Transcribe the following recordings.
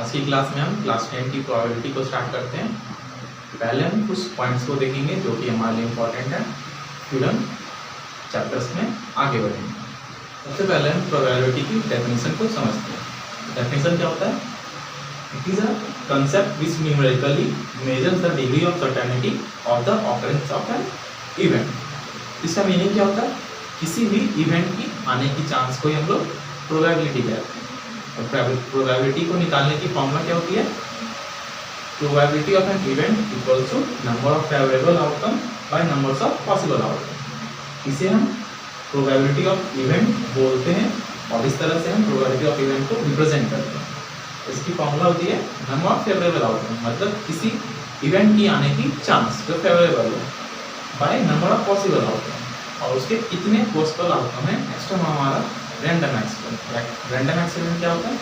आज की क्लास में हम क्लास 10 की प्रोबेबिलिटी को स्टार्ट करते हैं। पहले हम कुछ पॉइंट्स को देखेंगे जो कि हमारे लिए इम्पोर्टेंट है, फिर हम चैप्टर्स में आगे बढ़ेंगे। सबसे पहले हम प्रोबेबिलिटी की डेफिनेशन को समझते हैं। डेफिनेशन क्या होता है? It is a concept which numerically measures the degree of certainty of the occurrence of an event. इसका मीनिंग क्या होता है? किसी भी इवेंट की आने की चांस को हम लोग प्रोबेबिलिटी कहते हैं। और प्रोबेबिलिटी को निकालने की फॉर्मूला क्या होती है? Probability of an event equals to number of favourable outcome by numbers of possible outcome. इसे हम प्रोबेबिलिटी ऑफ इवेंट बोलते हैं और इस तरह से हम प्रोबेबिलिटी ऑफ इवेंट को रिप्रेजेंट करते हैं। इसकी फॉर्मूला होती है नंबर ऑफ फेवरेबल आउटकम, मतलब किसी इवेंट की आने की चांस जो फेवरेबल हो, by number of possible outcome, और उसके कितने पॉसिबल आउटकम है नेक्स्ट हमारा रैंडम एक्सपेरिमेंट। रैंडम एक्सपेरिमेंट क्या होता है?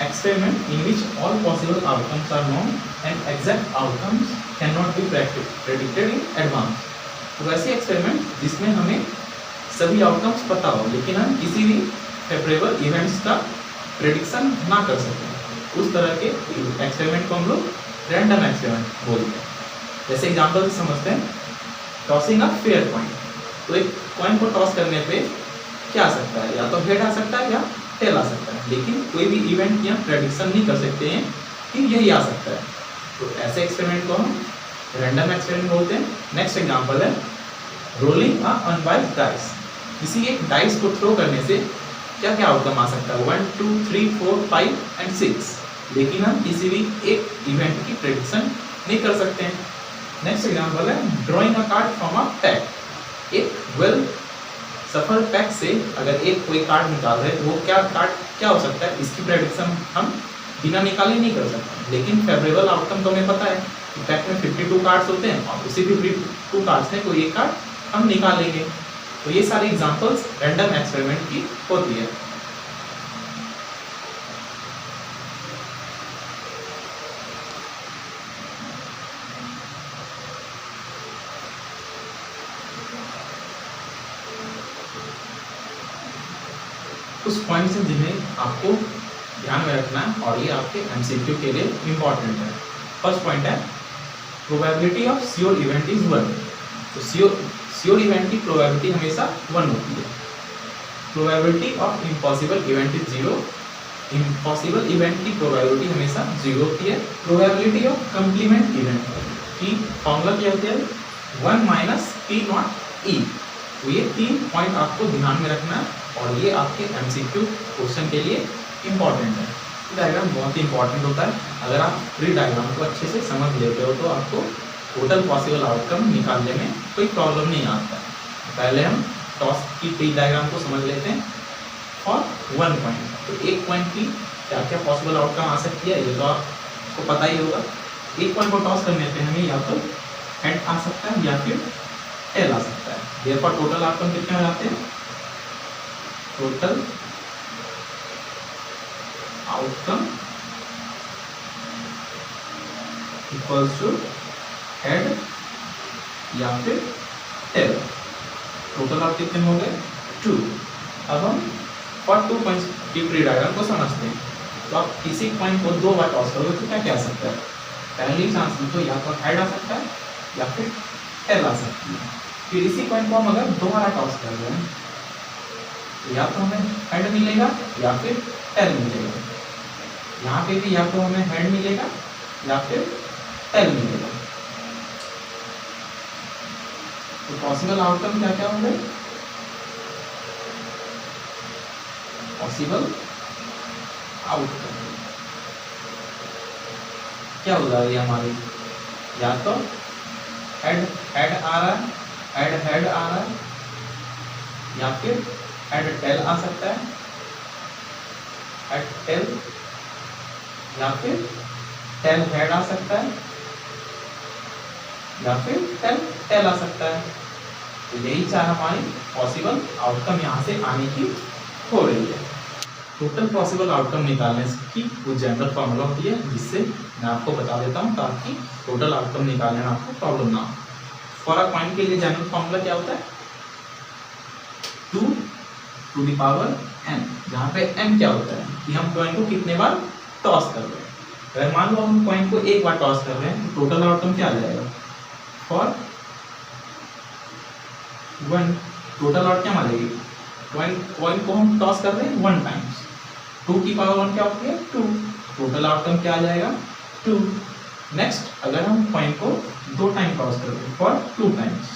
Experiment in which all possible outcomes are known and exact outcomes can not be predicted in advance. तो वैसे एक्सपेरिमेंट जिसमें हमें सभी आउटकम्स पता हो लेकिन हम किसी भी फेवरेबल इवेंट्स का प्रेडिक्शन ना कर सकें, उस तरह के एक्सपेरिमेंट को हम लोग रैंडम एक्सपेरिमेंट बोलते हैं। जैसे एग्जाम्पल से समझते हैं, टॉसिंग अ फेयर कॉइन। तो एक कॉइन को टॉस करने पे क्या आ सकता है? या तो हेड आ सकता है या टेल आ सकता है, लेकिन कोई भी इवेंट की हम प्रेडिक्शन नहीं कर सकते हैं कि यही आ सकता है। तो ऐसे एक्सपेरिमेंट को हम रैंडम एक्सपेरिमेंट बोलते हैं। नेक्स्ट एग्जांपल है रोलिंग अ अनवाइज डाइस। किसी एक डाइस को थ्रो करने से क्या क्या आउटकम आ सकता है? 1 2 3 4 5 एंड 6, लेकिन हम किसी भी एक इवेंट की प्रेडिक्शन नहीं कर सकते हैं। नेक्स्ट एग्जांपल है drawing a card from a pack. एक वेल सफल पैक से अगर एक कोई कार्ड निकाल रहे तो वो कार्ड क्या हो सकता है, इसकी प्रेडिक्शन हम बिना निकाले नहीं कर सकते। लेकिन फेवरेबल आउटकम तो हमें पता है कि पैक में 52 कार्ड्स होते हैं और उसी 52 कार्ड्स में कोई एक कार्ड हम निकालेंगे। तो ये सारी एग्जांपल्स रैंडम एक्सपेरिमेंट की होती है। कुछ पॉइंट्स हैं जिन्हें आपको ध्यान में रखना है और ये आपके एमसीक्यू के लिए इम्पॉर्टेंट है। फर्स्ट पॉइंट है probability of sure event is 1। तो श्योर इवेंट की प्रोबेबिलिटी हमेशा 1 होती है। Probability of impossible event is 0। Impossible event की प्रोबेबिलिटी हमेशा 0 होती है। प्रोबेबिलिटी ऑफ कंप्लीमेंट इवेंट की फॉर्मूला क्या होती है? 1 माइनस पी नॉट ई। तो ये 3 पॉइंट आपको ध्यान में रखना है और ये आपके एमसीक्यू क्वेश्चन के लिए इम्पॉर्टेंट है। डायग्राम बहुत ही इंपॉर्टेंट होता है। अगर आप ट्री डायग्राम को अच्छे से समझ लेते हो तो आपको टोटल पॉसिबल आउटकम निकालने में कोई प्रॉब्लम नहीं आता। पहले हम टॉस की ट्री डायग्राम को समझ लेते हैं और 1 पॉइंट, तो एक पॉइंट की क्या क्या पॉसिबल आउटकम आ सकती है ये तो आपको पता ही होगा। एक पॉइंट को टॉस करने पे हमें या तो हेड आ सकता है या फिर टेल आ सकता है। देयरफॉर टोटल आउटकम कितने हो जाते हैं? Total outcome equals to head या फिर टेल। टोटल आउट कितने हो गए? 2। अब हम फॉर 2 पॉइंट्स की ट्री डायग्राम को समझते हैं। तो आप किसी पॉइंट को 2 बार टॉस करोगे तो क्या क्या आ सकता है? पहली चांस में तो या तो हेड आ सकता है या फिर टेल आ सकती है। फिर इसी पॉइंट को हम अगर दोबारा टॉस कर रहे हैं तो या तो हमें हेड मिलेगा या फिर टेल मिलेगा। यहाँ पे भी या तो हमें हेड मिलेगा या फिर टेल मिलेगा। तो पॉसिबल आउटकम क्या क्या होंगे? पॉसिबल आउटकम क्या हो जाएगी हमारी? या तो हेड आ रहा है, हेड आ रहा है, या फिर हेड टेल आ सकता है, हेड टेल, या फिर टेल हेड आ सकता है, या फिर टेल टेल आ सकता है। तो यही 4 हमारी पॉसिबल आउटकम यहाँ से आने की हो रही है। टोटल पॉसिबल आउटकम निकालने की कुछ जनरल फॉर्मूला होती है जिससे मैं आपको बता देता हूँ ताकि टोटल आउटकम निकालने में आपको प्रॉब्लम ना हो। फॉर अ पॉइंट के लिए जनरल फॉर्मूला क्या होता है? 2 टू द पावर n, जहाँ पे m क्या होता है कि हम पॉइंट को कितने बार टॉस कर रहे हैं। अगर मान लो हम कॉइन को एक बार टॉस कर रहे हैं तो टोटल आउटकम क्या आ जाएगा? फॉर वन टोटल आउट क्या मानेगी? कॉइन को हम टॉस कर रहे हैं 1 टाइम्स, 2 की पावर 1 क्या होती है? 2। टोटल आउटकम क्या आ जाएगा? 2। नेक्स्ट अगर हम कॉइन को 2 टाइम टॉस कर रहे हैं फॉर 2 टाइम्स,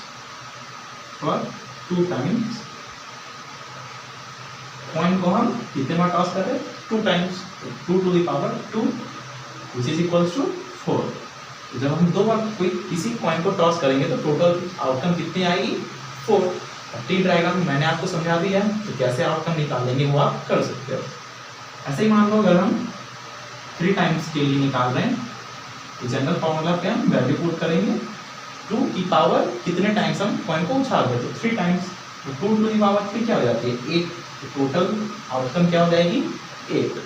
कॉइन को हम कितने बार टॉस कर रहे हैं? 2 times, 2 to the power 2 which is equals to 4। तो जब हम 2 बार कोई किसी कॉइन को टॉस करेंगे तो टोटल आउटकम कितनी आएगी? 4। टी डायग्राम मैंने आपको समझा दिया है, तो कैसे आउटकम निकालेंगे वो आप कर सकते हो। ऐसे ही मान लो अगर हम 3 टाइम्स के लिए निकाल रहे हैं तो जनरल फॉर्मूला पे हम वैल्यू पुट करेंगे 2 की पावर कितने टाइम्स हम कॉइन को उछाल रहे थे? 3 टाइम्स, तो 2 टू दी पावर 3 क्या हो जाती है? 8। तो टोटल आउटकम क्या हो जाएगी? 8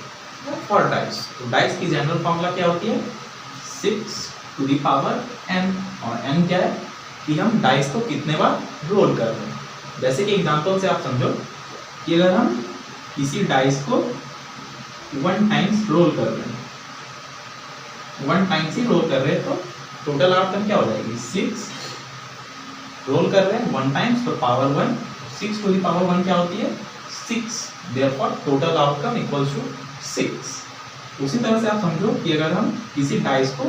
फॉर डाइस। तो डाइस की जनरल फॉर्मूला क्या होती है? 6 टू दी पावर n, और n क्या है कि हम डाइस को कितने बार रोल कर रहे हैं। जैसे कि एग्जांपल से आप समझो कि अगर हम किसी डाइस को 1 टाइम्स रोल कर रहे हैं, 1 टाइम्स ही रोल कर रहे हैं, तो टोटल आउटकम क्या हो जाएगी? 6। रोल कर रहे हैं 1 टाइम्स तो पावर 1, 6 टू दी पावर 1 क्या होती है? 6। Therefore total outcome equals to 6। उसी तरह से आप समझो कि अगर हम किसी डाइस को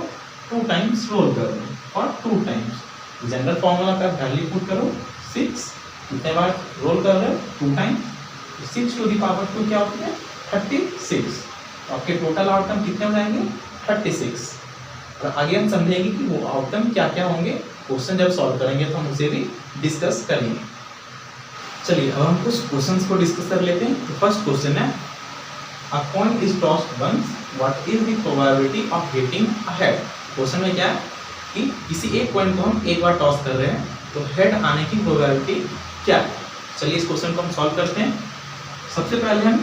2 टाइम्स रोल कर रहे हैं और 2 टाइम्स, जनरल फॉर्मूला का वैल्यू पुट करो 6, कितने बार रोल कर रहे हैं? 2 टाइम्स, 6 टू दी पावर 2 क्या होती है? 36। तो आपके टोटल आउटकम कितने हो जाएंगे? 36। और आगे हम समझेंगे कि वो आउटकम क्या क्या होंगे। क्वेश्चन जब सॉल्व करेंगे तो हम उसे भी डिस्कस करेंगे। चलिए अब हम कुछ क्वेश्चंस को डिस्कस कर लेते हैं। तो फर्स्ट क्वेश्चन है, A coin is tossed once. What is the probability of getting a head? Question में क्या है कि किसी एक कॉइन को हम एक बार टॉस कर रहे हैं तो हेड आने की प्रोबेबिलिटी क्या है। चलिए इस क्वेश्चन को हम सॉल्व करते हैं। सबसे पहले हम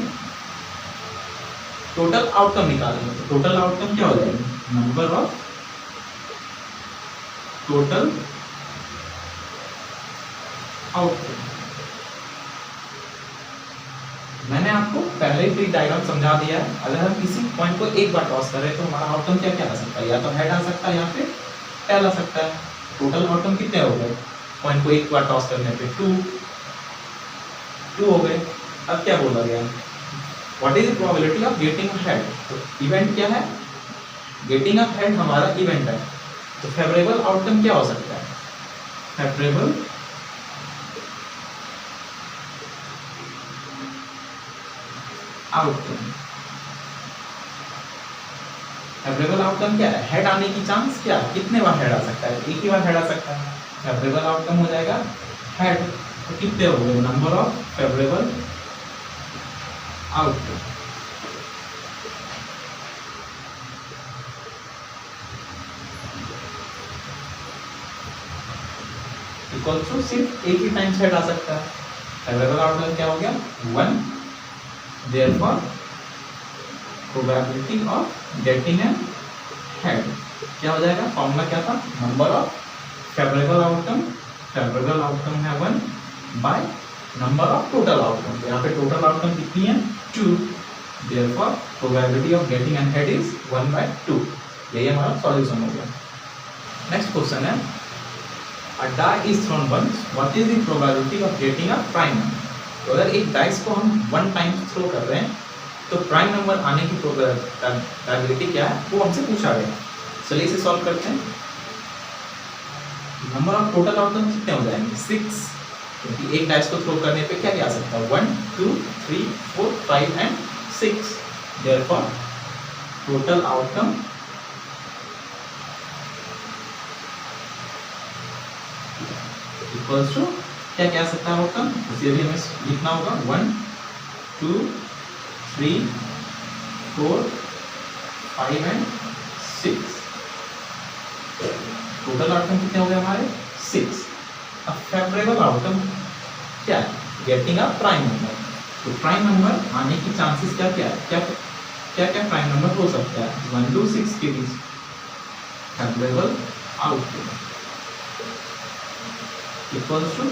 टोटल आउटकम निकालेंगे। तो टोटल आउटकम क्या हो जाएगी? Number of total outcome. मैंने आपको पहले ही डायग्राम समझा दिया है। अगर हम किसी पॉइंट को एक बार टॉस करें तो हमारा आउटकम क्या क्या आ सकता है? या तो हेड आ सकता है या फिर टेल आ सकता है। टोटल आउटकम कितने हो गए? पॉइंट को एक बार टॉस करने पे 2 हो गए। अब क्या बोला गया? What is the probability of getting a head? तो इवेंट क्या है? गेटिंग अ हेड हमारा इवेंट है। तो फेवरेबल आउटकम क्या हो सकता है? Favourable outcome. फेवरेबल आउटकम क्या है? हेड आने की चांस क्या है? कितने बार हेड आ सकता है? एक ही बार हेड आ सकता है। फेवरेबल आउटकम हो जाएगा हेड। तो कितने हो गए? Number of favourable outcome. Equal to सिर्फ एक ही टाइम हेड आ सकता है। फेवरेबल आउटकम क्या हो गया? 1। Therefore, probability of getting a head क्या हो जाएगा? फॉर्मूला क्या था? Number of favourable outcome. Favourable outcome है 1 by number of total outcome. यहाँ पे टोटल आउटकम कितनी है? 2। Therefore, probability of getting a head is 1/2। यही हमारा सॉल्यूशन हो गया। नेक्स्ट क्वेश्चन है, a die is thrown once. What is the probability of getting a prime number? तो अगर एक डाइस को हम 1 टाइम थ्रो कर रहे हैं तो प्राइम नंबर आने की प्रोबेबिलिटी क्या है वो हमसे पूछा गया। चलिए इसे सॉल्व करते हैं। नंबर ऑफ टोटल आउटकम कितने हो जाएंगे? 6, क्योंकि एक डाइस को थ्रो करने पे क्या क्या आ सकता है? 1 2 3 4 5 and 6। Therefore total outcome equals to क्या क्या आ सकता है आउटकम? उसे भी हमें लिखना होगा 1 2 3 4 5 एंड 6। टोटल आउटकम कितने हो गए हमारे? 6। अब फेवरेबल आउटकम क्या है? Getting a prime number. तो प्राइम नंबर आने की चांसेस क्या क्या है? क्या प्राइम नंबर हो सकता है? 1 to 6 के बीच favourable outcome equals to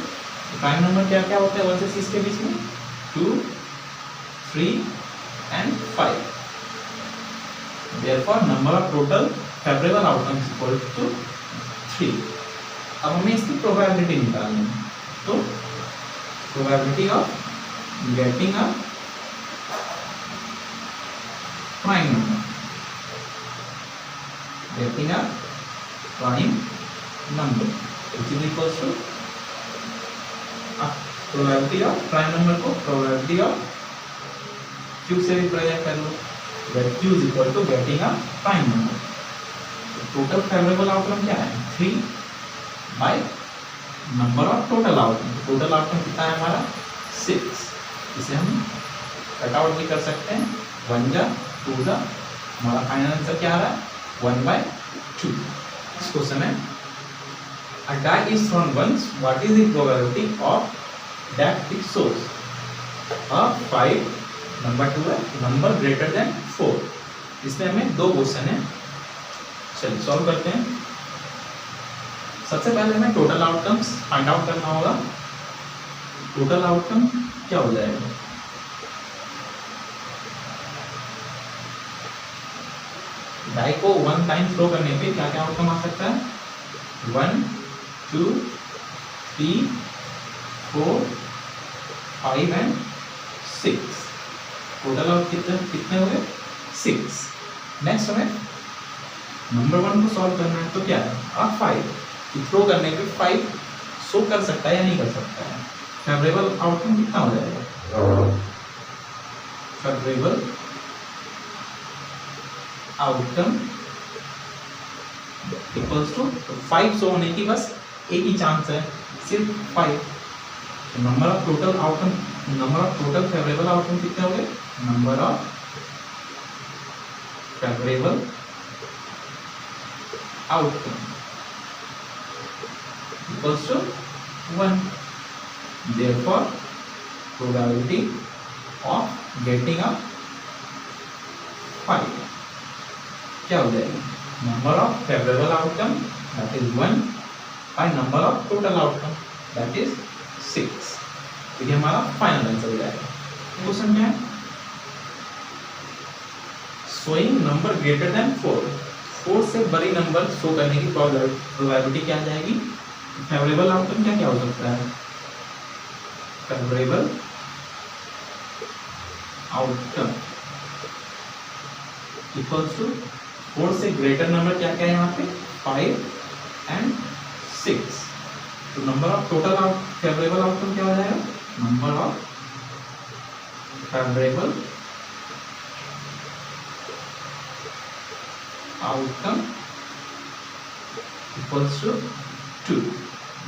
prime number क्या क्या होता है 1 से 6 के बीच में? 2 3 and 5। Therefore number of total favourable outcome is equal to 3। अब हमें इसकी प्रोबेबिलिटी निकालनी है, तो probability of getting a prime number, getting a prime number which is equal to probability of prime number को प्रोबेबिलिटी ऑफ क्यू से represent कर लो, where q is equal to getting a prime number। Total favourable outcome क्या है 3 by number of total outcome. Total outcome कितना है हमारा 6। इसे हम कट आउट भी कर सकते हैं, 1 जा 2 जा, हमारा फाइनल आंसर क्या आ रहा है 1/2। इस क्वेश्चन में a die is thrown once, what is the probability of that it shows a 5 number 2 है नंबर ग्रेटर देन 4। इसमें हमें 2 क्वेश्चन है, चलिए सॉल्व करते हैं। सबसे पहले हमें टोटल आउटकम्स फाइंड आउट करना होगा। टोटल आउटकम क्या हो जाएगा, डाई को 1 टाइम थ्रो करने पे क्या क्या आउटकम आ सकता है 1 2 3 4 5 एंड 6। टोटल आउट कितने हो गए 6। नेक्स्ट हमें नंबर 1 को सॉल्व करना है, तो क्या है आप 5 थ्रो करने पे 5 शो कर सकता है या नहीं कर सकता है। फेवरेबल आउटकम कितना हो जाएगा, favourable outcome equals to 5 show होने की बस एक ही चांस है, सिर्फ 5। Number of total outcome, number of total favourable outcome कितने हो गए, number of favourable outcome equals to 1। Therefore probability of getting a 5 क्या हो जाएगी, number of favourable outcome that is 1 by number of total outcome that is 6। तो ये हमारा final answer हो जाएगा। क्वेश्चन क्या है, शोइंग नंबर ग्रेटर देन 4 से बड़ी नंबर शो करने की प्रोबेबिलिटी क्या आ जाएगी। फेवरेबल आउटकम क्या क्या हो सकता है, फेवरेबल आउटकम इक्वल्स टू 4 से ग्रेटर नंबर क्या क्या है यहाँ पे 5 एंड 6। तो number of total favourable outcome क्या हो जाएगा, number of favourable outcome equals to 2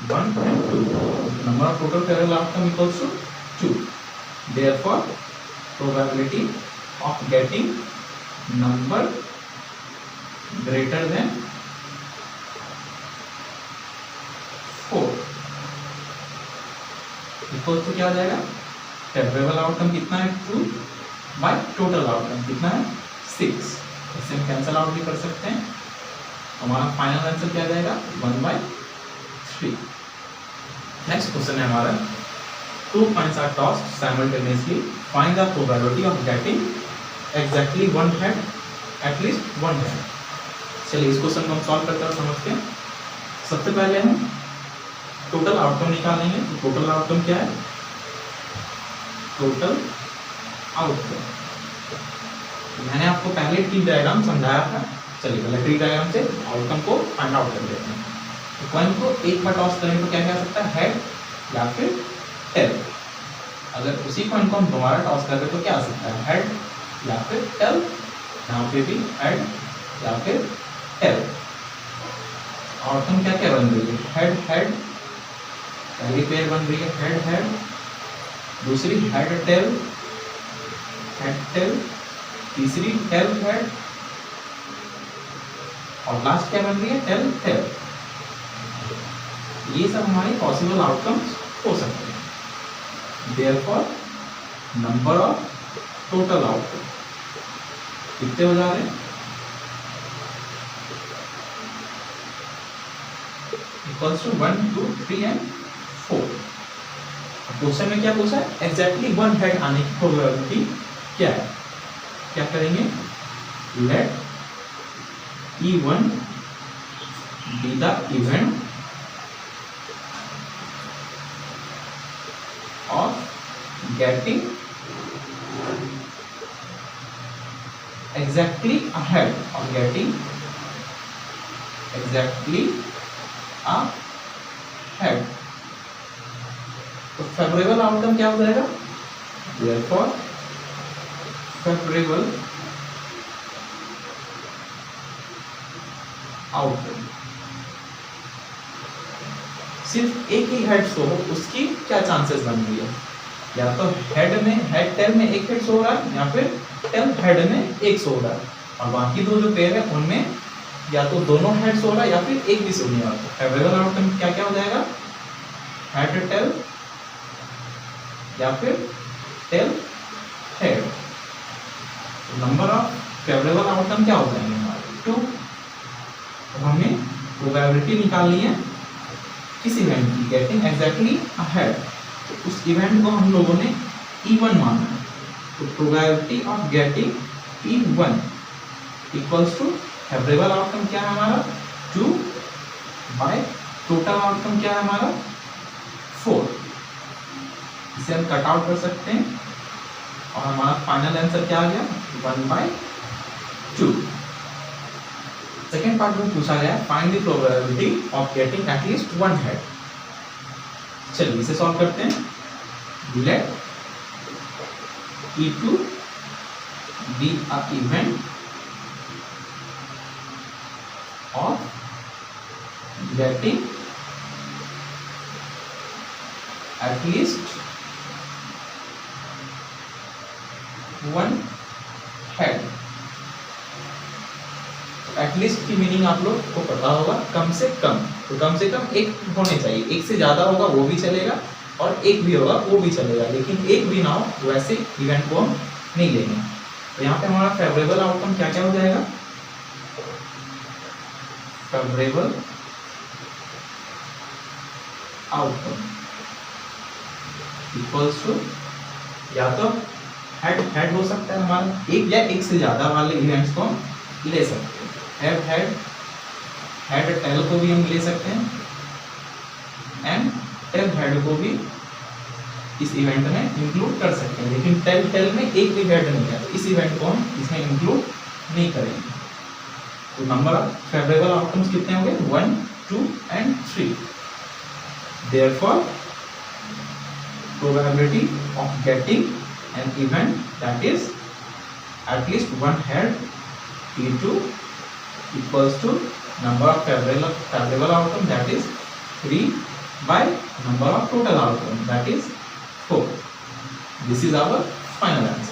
1 and 2। Number of total favourable outcome equals to 2। Therefore probability of getting number greater than 4 equal to क्या आ जाएगा, फेवरेबल आउटकम कितना है 2 by total outcome कितना है 6। इसे हम कैंसल आउट भी कर सकते हैं, हमारा फाइनल आंसर क्या आ जाएगा 1/3। नेक्स्ट क्वेश्चन है हमारा 2 coins are tossed simultaneously, find the probability of getting exactly one head, at least one head। चलिए इस क्वेश्चन को हम सॉल्व करते हैं समझते हैं। सबसे पहले हम टोटल आउटकम निकालेंगे। तो टोटल आउटकम क्या है, टोटल आउटकम मैंने आपको पहले ट्री डायग्राम समझाया था। चलिए पहले ट्री डायग्राम से आउटकम को फाइंड आउट कर लेते हैं। तो कॉइन को एक बार टॉस करें तो क्या क्या आ सकता है, हेड या फिर टेल। अगर उसी कॉइन को हम दोबारा टॉस करें तो क्या आ सकता है, हेड या फिर टेल। यहाँ पे भी हेड या फिर टेल। आउटकम क्या क्या बन रही है, हेड हेड, पहली पेयर बन रही है हेड हेड, दूसरी हेड टेल हेड टेल, तीसरी टेल हेड और लास्ट क्या बन रही है, टेल टेल। ये सब हमारे पॉसिबल आउटकम्स हो सकते हैं। Therefore number of total outcome कितने हो जा रहे हैं, इक्वल्स टू 1 2 3 एंड 4। क्वेश्चन में क्या पूछा है, एग्जैक्टली वन हेड आने की प्रोबेबिलिटी क्या है। क्या करेंगे, late E1 be the event of getting exactly ahead, of getting exactly ahead। तो फेवरेबल आउटकम क्या हो जाएगा? Therefore फेवरेबल आउटकम, सिर्फ एक ही हेड शो हो उसकी क्या चांसेस बन रही है? या तो हेड में, हेड टेल में एक हेड शो हो रहा है, या फिर टेल हेड में एक शो हो रहा है, और बाकी दो जो पेयर है उनमें या तो दोनों हेड शो हो रहा है या फिर एक भी शो नहीं हो रहा। फेवरेबल आउटकम क्या क्या हो जाएगा? हेड टेल या फिर tail head. Number of favourable outcome क्या हो जाएंगे हमारे? 2। तो हमें प्रोबेबिलिटी निकालनी है किस इवेंट की? Getting exactly ahead. तो उस इवेंट को हम लोगों ने E1 माना है, तो probability of getting E1 equals to favourable outcome क्या है हमारा? 2 बाय टोटल आउटकम क्या है हमारा? 4। इसे हम कट आउट कर सकते हैं और हमारा फाइनल आंसर क्या आ गया? 1/2। सेकेंड पार्ट में पूछा गया find the probability of getting at least one head. चलिए इसे सॉल्व करते हैं। Let E2 be a event of getting at least one head। At least की मीनिंग आप लोग को पता होगा, कम से कम। तो कम से कम एक होने चाहिए, एक से ज्यादा होगा वो भी चलेगा और एक भी होगा वो भी चलेगा, लेकिन एक भी ना हो वैसे इवेंट को हम नहीं लेंगे। तो यहाँ पे हमारा फेवरेबल आउटकम क्या क्या हो जाएगा? फेवरेबल आउटकम इक्वल्स टू, या तो हेड हेड हो सकता है हमारा, एक या एक से ज्यादा वाले इवेंट्स को हम ले सकते हैं। हेड हेड हेड टेल को भी हम ले सकते हैं, एंड टेल हेड को भी इस इवेंट में इंक्लूड कर सकते हैं, लेकिन टेल टेल में एक भी हेड नहीं है तो इस इवेंट को हम इसमें इंक्लूड नहीं करेंगे। तो नंबर ऑफ फेवरेबल आउटकम्स कितने होंगे? 1, 2 and 3। Therefore probability of getting an event that is at least one head E2 equals to number of favorable outcome, that is 3 by number of total outcome, that is 4। This is our final answer।